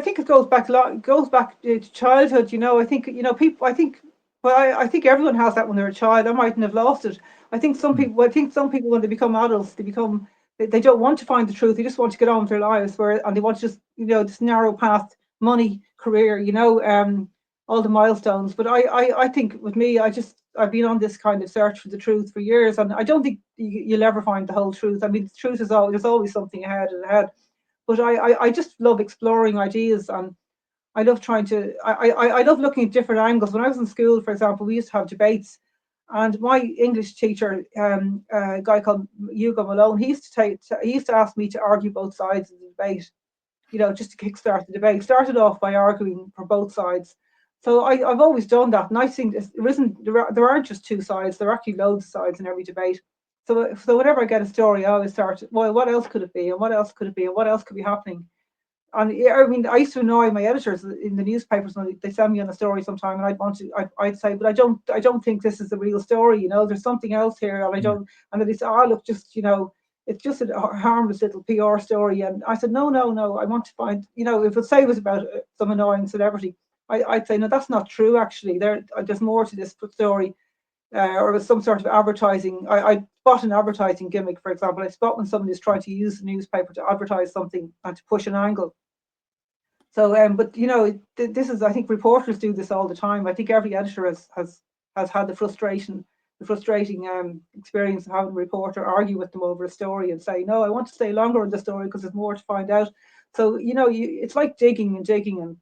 think it goes back a lot. It goes back to childhood. I think people. Well, I think everyone has that when they're a child. I mightn't have lost it. I think some Mm. people. I think some people when they become adults, they don't want to find the truth. They just want to get on with their lives, and they want to just this narrow path, money, career. All the milestones. But I think with me, I've been on this kind of search for the truth for years, and I don't think you'll ever find the whole truth. I mean, the truth is always there's always something ahead and ahead. But I just love exploring ideas, and I love trying to I love looking at different angles. When I was in school, for example, we used to have debates, and my English teacher, a guy called Hugo Malone, he used to ask me to argue both sides of the debate, just to kickstart the debate. Started off by arguing for both sides. So I've always done that, and I think there aren't just two sides. There are actually loads of sides in every debate. So whenever I get a story, I always start. Well, what else could it be, and what else could it be, and what else could be happening? And yeah, I mean, I used to annoy my editors in the newspapers when they send me on a story sometime, and I'd say, but I don't think this is the real story. There's something else here, and I Yeah. don't. And they say, look, it's just a harmless little PR story. And I said, no, no, no. I want to find, if it say it was about some annoying celebrity, I'd say, no, that's not true. Actually, there's more to this story, or it was some sort of advertising. I spot an advertising gimmick, for example. I spot when somebody's trying to use the newspaper to advertise something and to push an angle. So, but this is, I think reporters do this all the time. I think every editor has had the frustrating experience of having a reporter argue with them over a story and say, no, I want to stay longer on the story because there's more to find out. So, it's like digging and digging, and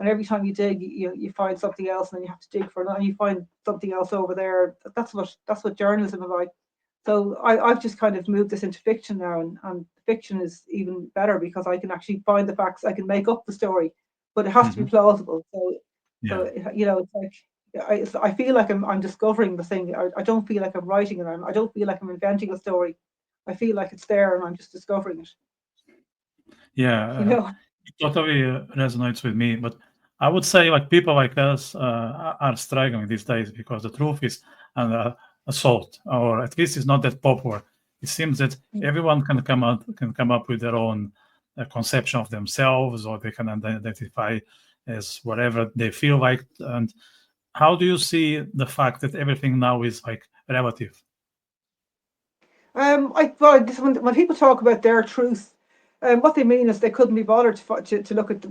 every time you dig, you find something else, and then you have to dig for it, and you find something else over there. That's what journalism is like. So I've just kind of moved this into fiction now, and fiction is even better because I can actually find the facts. I can make up the story, but it has to be Hmm. plausible. So, Yeah. so it's like I feel like I'm discovering the thing. I don't feel like I'm writing it. I don't feel like I'm inventing a story. I feel like it's there, and I'm just discovering it. Yeah. You know. It totally resonates with me. But I would say like people like us are struggling these days because the truth is under assault, or at least it's not that popular. It seems that everyone can come up with their own conception of themselves, or they can identify as whatever they feel like. And how do you see the fact that everything now is like relative? When people talk about their truth, what they mean is they couldn't be bothered to look at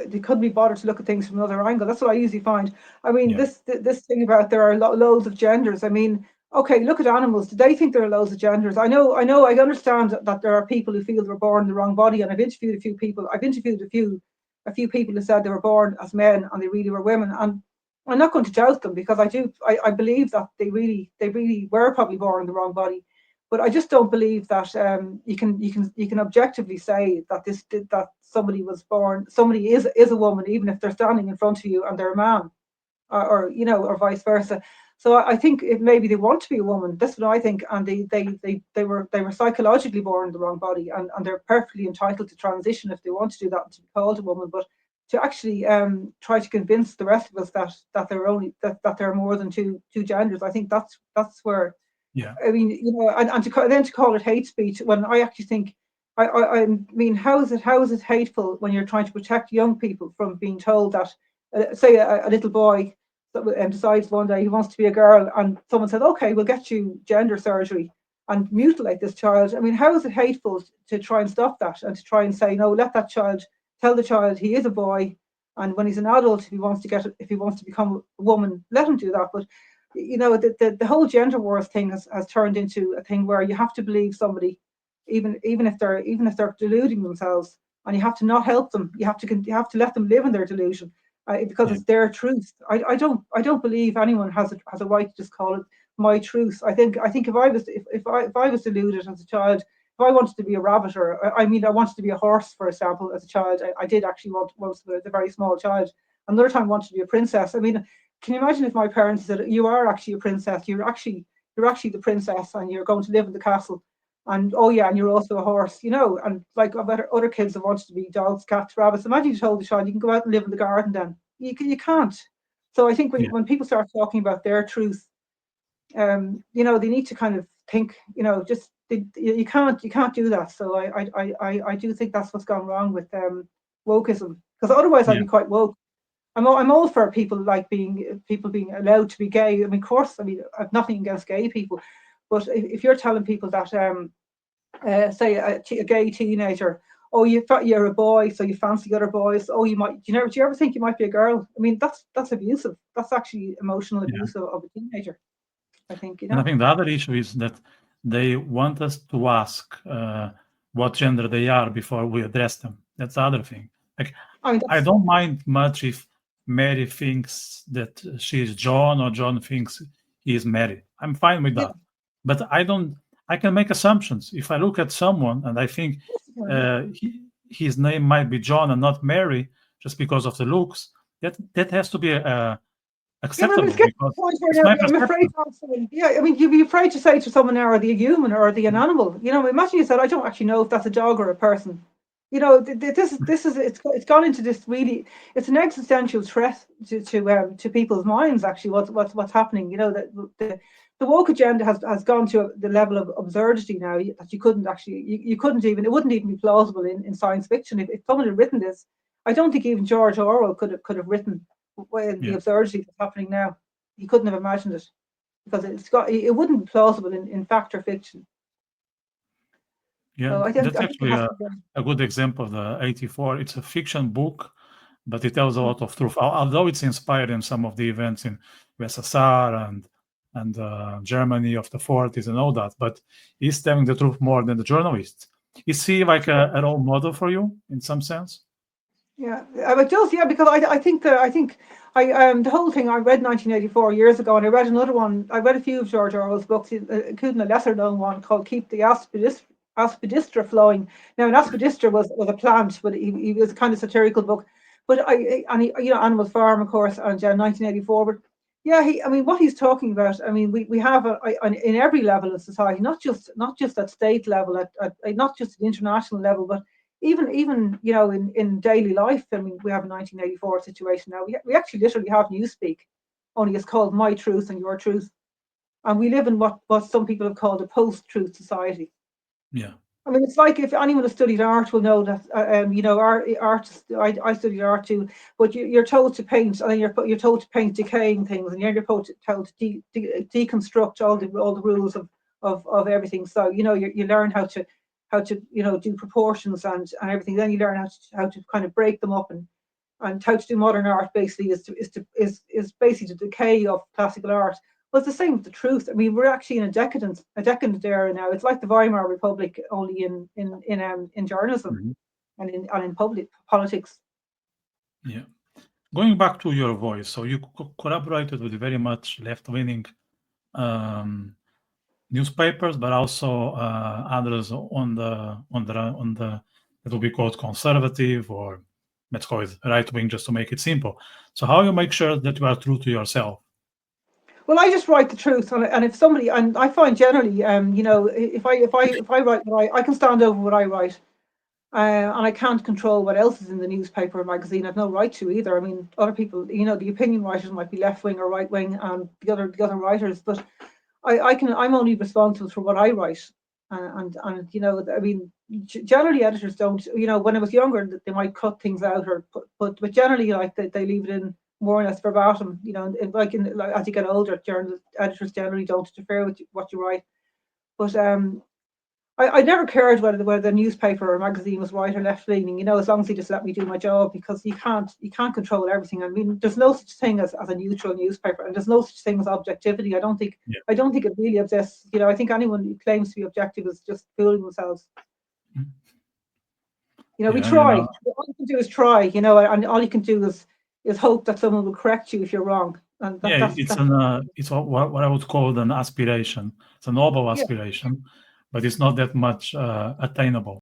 they couldn't be bothered to look at things from another angle. That's what I usually find. I mean, Yeah. this thing about there are loads of genders. I mean, okay, look at animals. Do they think there are loads of genders? I understand that there are people who feel they were born in the wrong body, and I've interviewed a few people. I've interviewed a few people who said they were born as men and they really were women, and I'm not going to doubt them because I believe that they really were probably born in the wrong body, but I just don't believe that you can objectively say that somebody is a woman even if they're standing in front of you and they're a man, or vice versa. So I think if maybe they want to be a woman, that's what I think, and they were psychologically born in the wrong body, and they're perfectly entitled to transition if they want to do that and to be called a woman. But to actually try to convince the rest of us that there are more than two genders, I think that's where, Yeah. I mean, then to call it hate speech when I actually think, I mean, how is it hateful when you're trying to protect young people from being told that, say a little boy decides one day he wants to be a girl, and someone says, okay, we'll get you gender surgery and mutilate this child. I mean, how is it hateful to try and stop that and to try and say, no, let that child, tell the child he is a boy, and when he's an adult, if he wants to become a woman, let him do that. But the whole gender wars thing has turned into a thing where you have to believe somebody, even if they're deluding themselves, and you have to not help them. You have to let them live in their delusion, because Yeah. it's their truth. I don't believe anyone has a right to just call it my truth. I think if I was deluded as a child, if I wanted to be a rabbit, or I mean I wanted to be a horse, for example, as a child, I did actually want once as a very small child. Another time I wanted to be a princess. I mean, can you imagine if my parents said, you are actually a princess, you're actually the princess, and you're going to live in the castle, and oh yeah, and you're also a horse, and like other kids that wanted to be dogs, cats, rabbits. Imagine you told the child you can go out and live in the garden. Then you can't. So I think when Yeah. when people start talking about their truth, they need to kind of think, just you can't do that. So I do think that's what's gone wrong with wokeism. because otherwise I'd Yeah. be quite woke. I'm all for people being allowed to be gay. I mean, of course, I mean, I've nothing against gay people, but if you're telling people that, say a gay teenager, oh, you're a boy, so you fancy other boys. Oh, do you ever think you might be a girl? I mean, that's abusive. That's actually emotional Yeah. abuse of a teenager, I think, And I think the other issue is that they want us to ask what gender they are before we address them. That's the other thing. Like, I mean, I don't mind much if Mary thinks that she's John or John thinks he is Mary. I'm fine with yeah, that. But I can make assumptions. If I look at someone and I think his name might be John and not Mary, just because of the looks, that has to be acceptable, it's getting to because the point where it's my I'm afraid perception. to say, I mean, you'd be afraid to say to someone, are they a human or are they an animal? Imagine you said, I don't actually know if that's a dog or a person. This is it's gone into this really, it's an existential threat to people's minds. Actually, what's happening? That the woke agenda has gone to the level of absurdity now that you couldn't actually, you couldn't even, it wouldn't even be plausible in science fiction if someone had written this. I don't think even George Orwell could have written the absurdity that's happening now. He couldn't have imagined it because it wouldn't be plausible in fact or fiction. Yeah, So that's I think it actually has to be. a good example of the 84. It's a fiction book, but it tells a lot of truth. Although it's inspired in some of the events in USSR and Germany of the 40s and all that, but he's telling the truth more than the journalists. Is he like a role model for you in some sense? Yeah, it does. Yeah, because I think the whole thing. I read 1984 years ago, and I read another one. I read a few of George Orwell's books, including a lesser known one called "Keep the Aspidistra Flowing." Now, an aspidistra was a plant, but he was a kind of satirical book. But Animal Farm, of course, and 1984. But yeah, I mean, what he's talking about. I mean, we have in every level of society, not just at state level, at not just at international level, but even in daily life. I mean, we have a 1984 situation now. We actually literally have newspeak, only it's called My Truth and Your Truth, and we live in what some people have called a post-truth society. Yeah. I mean, it's like if anyone has studied art will know that art. I studied art too, but you're told to paint, and then you're told to paint decaying things, and you're told to deconstruct all the rules of everything. So you learn how to do proportions and everything. Then you learn how to kind of break them up, and how to do modern art basically is basically the decay of classical art. Well, it's the same with the truth. I mean, we're actually in a decadent era now. It's like the Weimar Republic, only in journalism and in public politics. Yeah. Going back to your voice, so you collaborated with very much left-leaning newspapers, but also others on the that will be called conservative, or let's call it right-wing, just to make it simple. So how you make sure that you are true to yourself? Well, I just write the truth, and if somebody, and I find generally, if I write what I can stand over what I write, and I can't control what else is in the newspaper or magazine. I've no right to either. I mean, other people, the opinion writers might be left wing or right wing, and the other writers, but I'm only responsible for what I write, and I mean, generally editors don't. When I was younger, they might cut things out but generally, like they leave it in more or less verbatim. Like as you get older, editors generally don't interfere with what you write. But I never cared whether the newspaper or magazine was right or left leaning, as long as they just let me do my job, because you can't control everything. I mean, there's no such thing as a neutral newspaper, and there's no such thing as objectivity. I don't think it really exists. I think anyone who claims to be objective is just fooling themselves. We try. All you can do is try, and all you can do is hope that someone will correct you if you're wrong. And it's what I would call an aspiration. It's a noble aspiration, but it's not that much attainable.